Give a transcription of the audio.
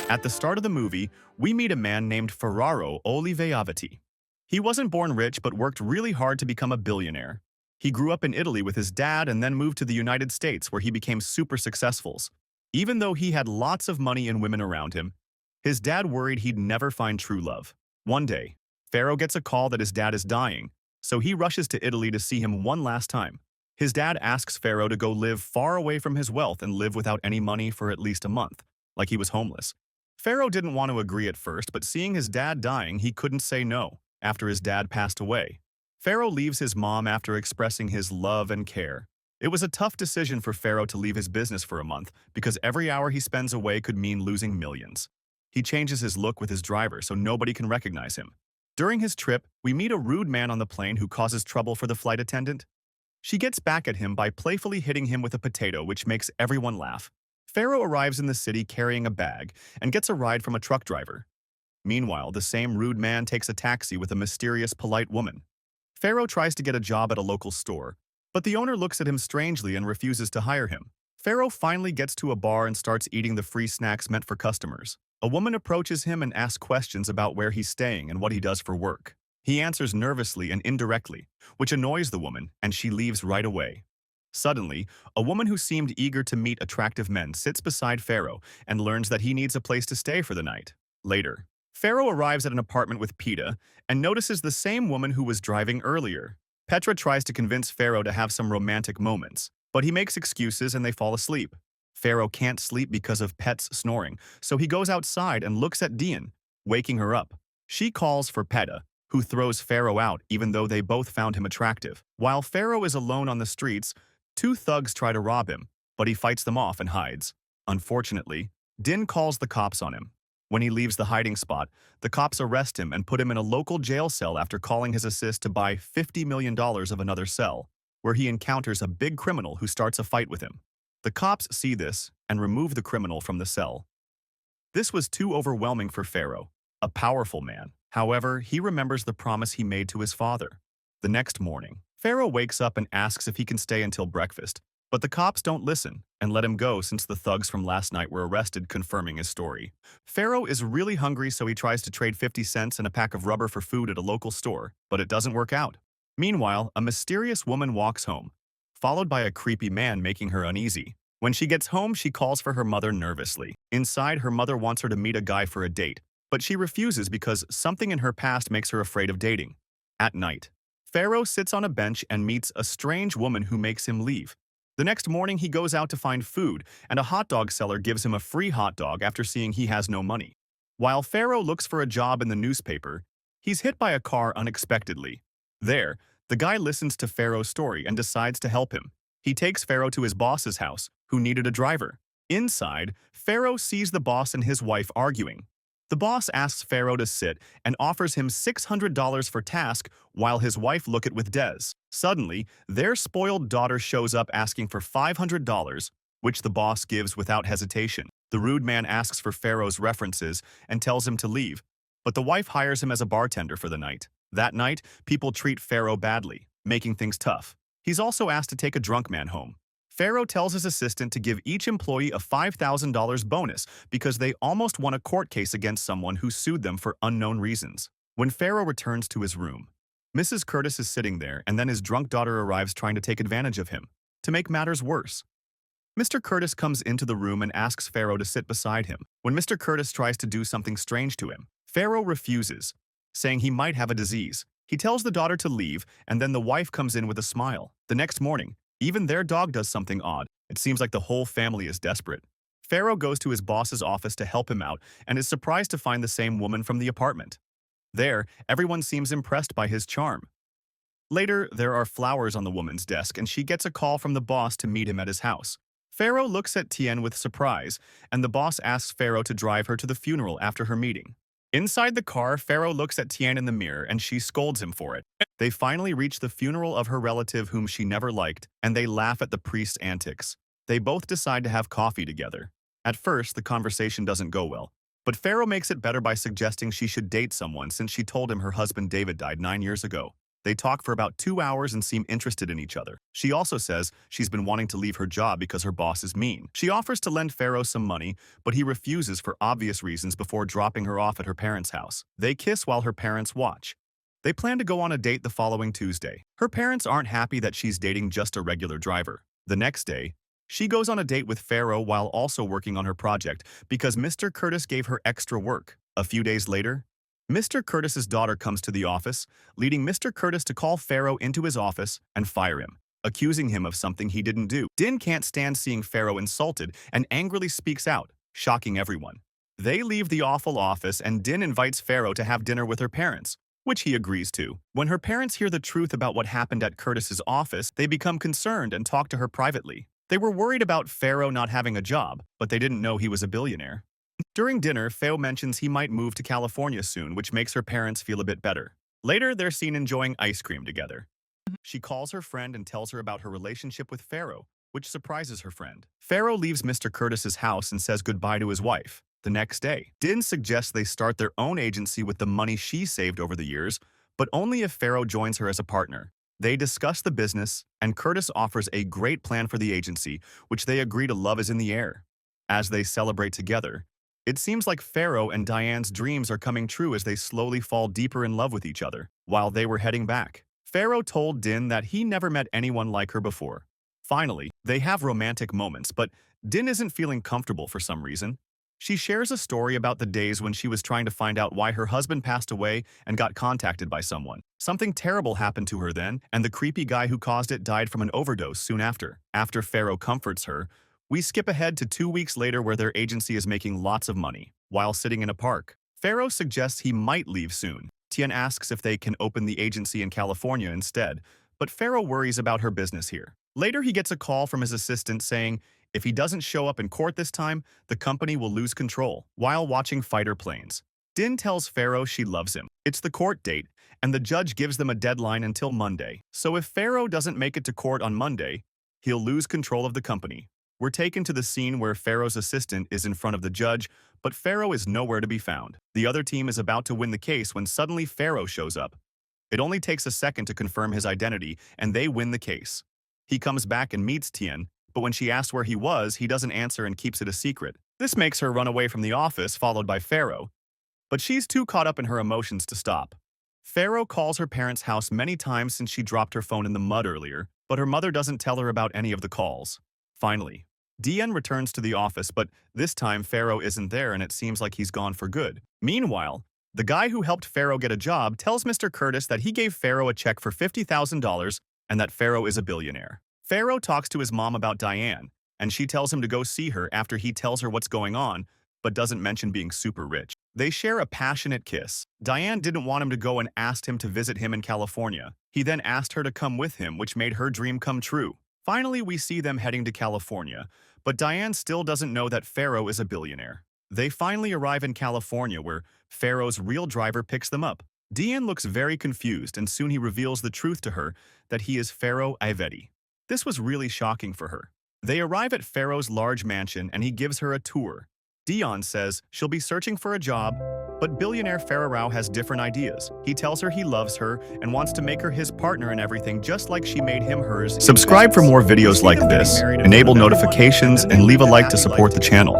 At the start of the movie, we meet a man named Ferraro Oliveavati. He wasn't born rich but worked really hard to become a billionaire. He grew up in Italy with his dad and then moved to the United States where he became super successful. Even though he had lots of money and women around him, his dad worried he'd never find true love. One day, Pharaoh gets a call that his dad is dying, so he rushes to Italy to see him one last time. His dad asks Pharaoh to go live far away from his wealth and live without any money for at least a month, like he was homeless. Pharaoh didn't want to agree at first, but seeing his dad dying, he couldn't say no. After his dad passed away, Pharaoh leaves his mom after expressing his love and care. It was a tough decision for Pharaoh to leave his business for a month because every hour he spends away could mean losing millions. He changes his look with his driver so nobody can recognize him. During his trip, we meet a rude man on the plane who causes trouble for the flight attendant. She gets back at him by playfully hitting him with a potato, which makes everyone laugh. Pharaoh arrives in the city carrying a bag and gets a ride from a truck driver. Meanwhile, the same rude man takes a taxi with a mysterious, polite woman. Pharaoh tries to get a job at a local store, but the owner looks at him strangely and refuses to hire him. Pharaoh finally gets to a bar and starts eating the free snacks meant for customers. A woman approaches him and asks questions about where he's staying and what he does for work. He answers nervously and indirectly, which annoys the woman, and she leaves right away. Suddenly, a woman who seemed eager to meet attractive men sits beside Pharaoh and learns that he needs a place to stay for the night. Later, Pharaoh arrives at an apartment with Peta and notices the same woman who was driving earlier. Petra tries to convince Pharaoh to have some romantic moments, but he makes excuses and they fall asleep. Pharaoh can't sleep because of Pet's snoring, so he goes outside and looks at Dian, waking her up. She calls for Peta, who throws Pharaoh out even though they both found him attractive. While Pharaoh is alone on the streets, two thugs try to rob him, but he fights them off and hides. Unfortunately, Din calls the cops on him. When he leaves the hiding spot, the cops arrest him and put him in a local jail cell after calling his assist to buy $50 million of another cell, where he encounters a big criminal who starts a fight with him. The cops see this and remove the criminal from the cell. This was too overwhelming for Pharaoh, a powerful man. However, he remembers the promise he made to his father. The next morning, Pharaoh wakes up and asks if he can stay until breakfast, but the cops don't listen and let him go since the thugs from last night were arrested, confirming his story. Pharaoh is really hungry, so he tries to trade 50 cents and a pack of rubber for food at a local store, but it doesn't work out. Meanwhile, a mysterious woman walks home, followed by a creepy man making her uneasy. When she gets home, she calls for her mother nervously. Inside, her mother wants her to meet a guy for a date, but she refuses because something in her past makes her afraid of dating. At night, Pharaoh sits on a bench and meets a strange woman who makes him leave. The next morning, he goes out to find food, and a hot dog seller gives him a free hot dog after seeing he has no money. While Pharaoh looks for a job in the newspaper, he's hit by a car unexpectedly. There, the guy listens to Pharaoh's story and decides to help him. He takes Pharaoh to his boss's house, who needed a driver. Inside, Pharaoh sees the boss and his wife arguing. The boss asks Pharaoh to sit and offers him $600 for task while his wife looks at with Des. Suddenly, their spoiled daughter shows up asking for $500, which the boss gives without hesitation. The rude man asks for Pharaoh's references and tells him to leave, but the wife hires him as a bartender for the night. That night, people treat Pharaoh badly, making things tough. He's also asked to take a drunk man home. Pharaoh tells his assistant to give each employee a $5,000 bonus because they almost won a court case against someone who sued them for unknown reasons. When Pharaoh returns to his room, Mrs. Curtis is sitting there, and then his drunk daughter arrives trying to take advantage of him. To make matters worse, Mr. Curtis comes into the room and asks Pharaoh to sit beside him. When Mr. Curtis tries to do something strange to him, Pharaoh refuses, saying he might have a disease. He tells the daughter to leave, and then the wife comes in with a smile. The next morning, even their dog does something odd. It seems like the whole family is desperate. Pharaoh goes to his boss's office to help him out and is surprised to find the same woman from the apartment. There, everyone seems impressed by his charm. Later, there are flowers on the woman's desk and she gets a call from the boss to meet him at his house. Pharaoh looks at Tien with surprise, and the boss asks Pharaoh to drive her to the funeral after her meeting. Inside the car, Pharaoh looks at Tien in the mirror and she scolds him for it. They finally reach the funeral of her relative whom she never liked, and they laugh at the priest's antics. They both decide to have coffee together. At first, the conversation doesn't go well, but Pharaoh makes it better by suggesting she should date someone since she told him her husband David died 9 years ago. They talk for about 2 hours and seem interested in each other. She also says she's been wanting to leave her job because her boss is mean. She offers to lend Pharaoh some money, but he refuses for obvious reasons before dropping her off at her parents' house. They kiss while her parents watch. They plan to go on a date the following Tuesday. Her parents aren't happy that she's dating just a regular driver. The next day, she goes on a date with Pharaoh while also working on her project because Mr. Curtis gave her extra work. A few days later, Mr. Curtis's daughter comes to the office, leading Mr. Curtis to call Pharaoh into his office and fire him, accusing him of something he didn't do. Din can't stand seeing Pharaoh insulted and angrily speaks out, shocking everyone. They leave the awful office and Din invites Pharaoh to have dinner with her parents, which he agrees to. When her parents hear the truth about what happened at Curtis's office, they become concerned and talk to her privately. They were worried about Pharaoh not having a job, but they didn't know he was a billionaire. During dinner, Pharaoh mentions he might move to California soon, which makes her parents feel a bit better. Later, they're seen enjoying ice cream together. She calls her friend and tells her about her relationship with Pharaoh, which surprises her friend. Pharaoh leaves Mr. Curtis's house and says goodbye to his wife. The next day, Din suggests they start their own agency with the money she saved over the years, but only if Pharaoh joins her as a partner. They discuss the business, and Curtis offers a great plan for the agency, which they agree to. Love is in the air. As they celebrate together, it seems like Pharaoh and Diane's dreams are coming true as they slowly fall deeper in love with each other. While they were heading back, Pharaoh told Din that he never met anyone like her before. Finally, they have romantic moments, but Din isn't feeling comfortable for some reason. She shares a story about the days when she was trying to find out why her husband passed away and got contacted by someone. Something terrible happened to her then, and the creepy guy who caused it died from an overdose soon after. After Pharaoh comforts her, we skip ahead to 2 weeks later where their agency is making lots of money. While sitting in a park, Pharaoh suggests he might leave soon. Tian asks if they can open the agency in California instead, but Pharaoh worries about her business here. Later, he gets a call from his assistant saying if he doesn't show up in court this time, the company will lose control. While watching fighter planes, Din tells Pharaoh she loves him. It's the court date, and the judge gives them a deadline until Monday. So if Pharaoh doesn't make it to court on Monday, he'll lose control of the company. We're taken to the scene where Pharaoh's assistant is in front of the judge, but Pharaoh is nowhere to be found. The other team is about to win the case when suddenly Pharaoh shows up. It only takes a second to confirm his identity, and they win the case. He comes back and meets Tian, but when she asks where he was, he doesn't answer and keeps it a secret. This makes her run away from the office, followed by Pharaoh, but she's too caught up in her emotions to stop. Pharaoh calls her parents' house many times since she dropped her phone in the mud earlier, but her mother doesn't tell her about any of the calls. Finally, Diane returns to the office, but this time Pharaoh isn't there and it seems like he's gone for good. Meanwhile, the guy who helped Pharaoh get a job tells Mr. Curtis that he gave Pharaoh a check for $50,000 and that Pharaoh is a billionaire. Pharaoh talks to his mom about Diane, and she tells him to go see her after he tells her what's going on, but doesn't mention being super rich. They share a passionate kiss. Diane didn't want him to go and asked him to visit him in California. He then asked her to come with him, which made her dream come true. Finally, we see them heading to California, but Diane still doesn't know that Pharaoh is a billionaire. They finally arrive in California where Pharaoh's real driver picks them up. Diane looks very confused and soon he reveals the truth to her that he is Pharaoh Ivedi. This was really shocking for her. They arrive at Pharaoh's large mansion and he gives her a tour. Dion says she'll be searching for a job, but billionaire Pharaoh has different ideas. He tells her he loves her and wants to make her his partner in everything just like she made him hers. Subscribe for more videos like this, enable notifications, and leave a like to support the channel.